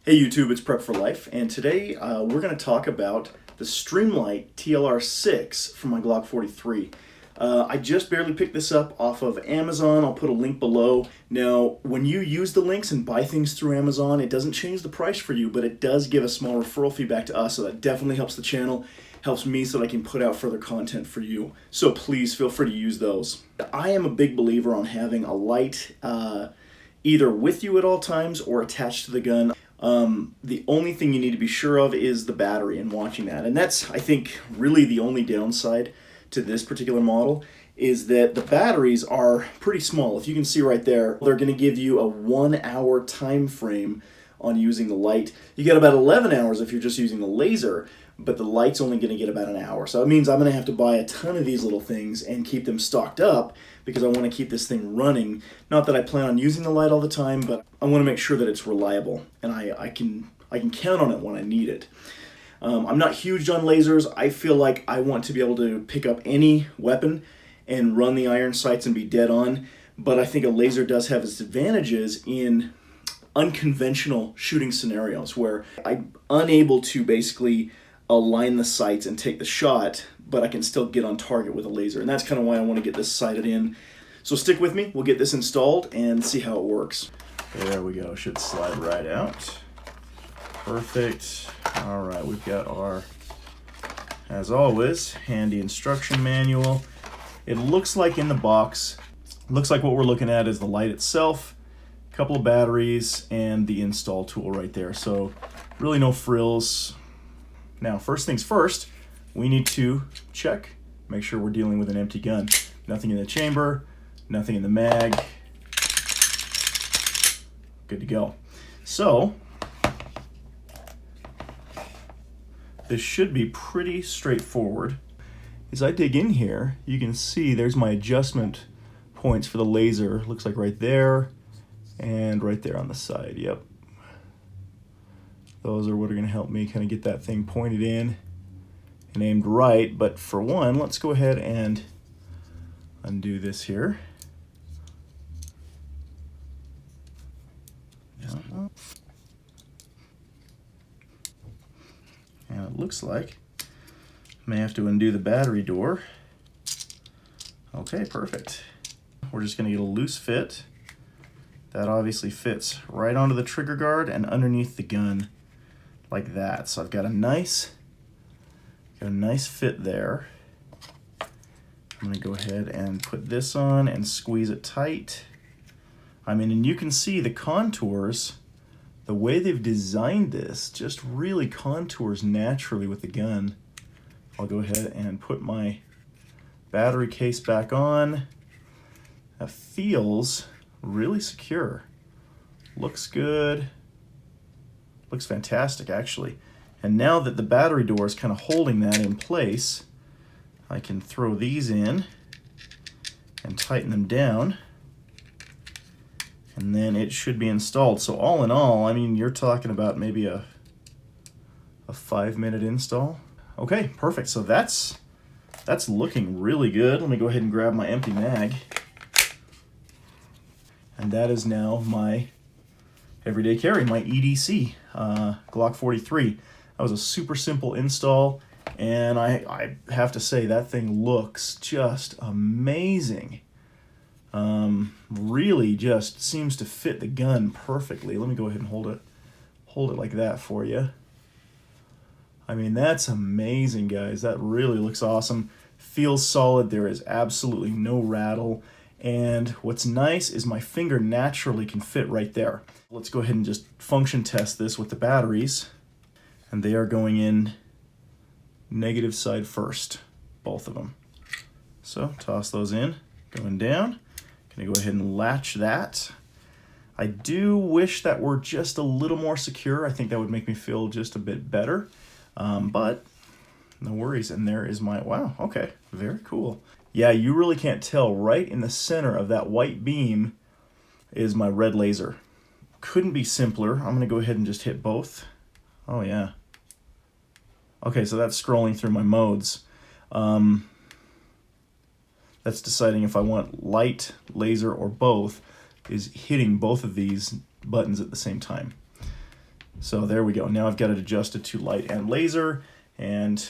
Hey YouTube, it's Prep for Life, and today we're going to talk about the Streamlight TLR-6 from my Glock 43. I just barely picked this up off of Amazon. I'll put a link below. Now, when you use the links and buy things through Amazon, it doesn't change the price for you, but it does give a small referral fee back to us, so that definitely helps the channel, helps me so that I can put out further content for you. So please feel free to use those. I am a big believer on having a light either with you at all times or attached to the gun. The only thing you need to be sure of is the battery and watching that. And that's, I think, really the only downside to this particular model is that the batteries are pretty small. If you can see right there, they're going to give you a 1 hour time frame on using the light. You get about 11 hours if you're just using the laser, but the light's only going to get about an hour. So it means I'm going to have to buy a ton of these little things and keep them stocked up because I want to keep this thing running. Not that I plan on using the light all the time, but I want to make sure that it's reliable and I can count on it when I need it. I'm not huge on lasers. I feel like I want to be able to pick up any weapon and run the iron sights and be dead on, but I think a laser does have its advantages in unconventional shooting scenarios where I'm unable to basically align the sights and take the shot, but I can still get on target with a laser. And that's kind of why I want to get this sighted in. So stick with me, we'll get this installed and see how it works. There we go, should slide right out. Perfect. All right, we've got our, as always, handy instruction manual. It looks like in the box, looks like what we're looking at is the light itself, a couple of batteries, and the install tool right there. So really no frills. Now, first things first, we need to check, make sure we're dealing with an empty gun. Nothing in the chamber, nothing in the mag. Good to go. So, this should be pretty straightforward. As I dig in here, you can see there's my adjustment points for the laser. Looks like right there and right there on the side, yep. Those are what are going to help me kind of get that thing pointed in and aimed right. But for one, let's go ahead and undo this here. And it looks like I may have to undo the battery door. Okay, perfect. We're just going to get a loose fit. That obviously fits right onto the trigger guard and underneath the gun. Like that. So I've got a nice fit there. I'm going to go ahead and put this on and squeeze it tight. I mean, and you can see the contours, the way they've designed this just really contours naturally with the gun. I'll go ahead and put my battery case back on. That feels really secure. Looks good. Looks fantastic, actually. And now that the battery door is kind of holding that in place, I can throw these in and tighten them down, and then it should be installed. So all in all, I mean, you're talking about maybe a 5-minute install. Okay, perfect. So that's looking really good. Let me go ahead and grab my empty mag. And that is now my everyday carry, my EDC, Glock 43. That was a super simple install, and I have to say that thing looks just amazing. Really just seems to fit the gun perfectly. Let me go ahead and hold it like that for you. I mean, that's amazing, guys. That really looks awesome. Feels solid. There is absolutely no rattle. And what's nice is my finger naturally can fit right there. Let's go ahead and just function test this with the batteries. And they are going in negative side first, both of them. So toss those in, going down. Gonna go ahead and latch that. I do wish that were just a little more secure. I think that would make me feel just a bit better, but no worries. And there is my, wow, okay, very cool. Yeah, you really can't tell. Right in the center of that white beam is my red laser. Couldn't be simpler. I'm gonna go ahead and just hit both. Oh yeah. Okay, so that's scrolling through my modes. That's deciding if I want light, laser, or both, is hitting both of these buttons at the same time. So there we go. Now I've got it adjusted to light and laser, and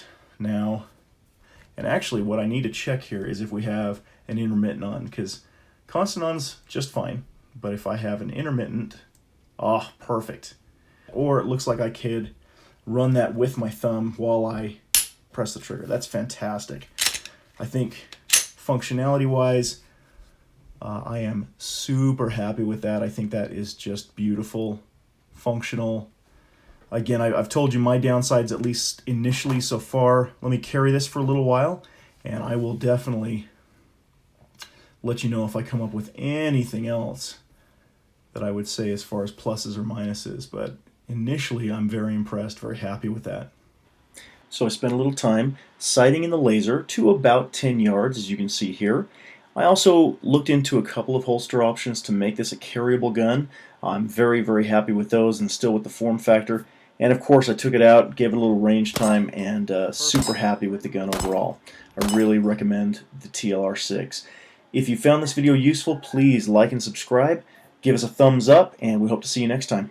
actually what I need to check here is if we have an intermittent on, because constant on's just fine, but if I have an intermittent, perfect. Or it looks like I could run that with my thumb while I press the trigger. That's fantastic. I think functionality-wise, I am super happy with that. I think that is just beautiful, functional. Again, I've told you my downsides, at least initially so far. Let me carry this for a little while, and I will definitely let you know if I come up with anything else that I would say as far as pluses or minuses. But initially, I'm very impressed, very happy with that. So I spent a little time sighting in the laser to about 10 yards, as you can see here. I also looked into a couple of holster options to make this a carryable gun. I'm very, very happy with those and still with the form factor. And of course I took it out, gave it a little range time, and super happy with the gun overall. I really recommend the TLR-6. If you found this video useful, please like and subscribe, give us a thumbs up, and we hope to see you next time.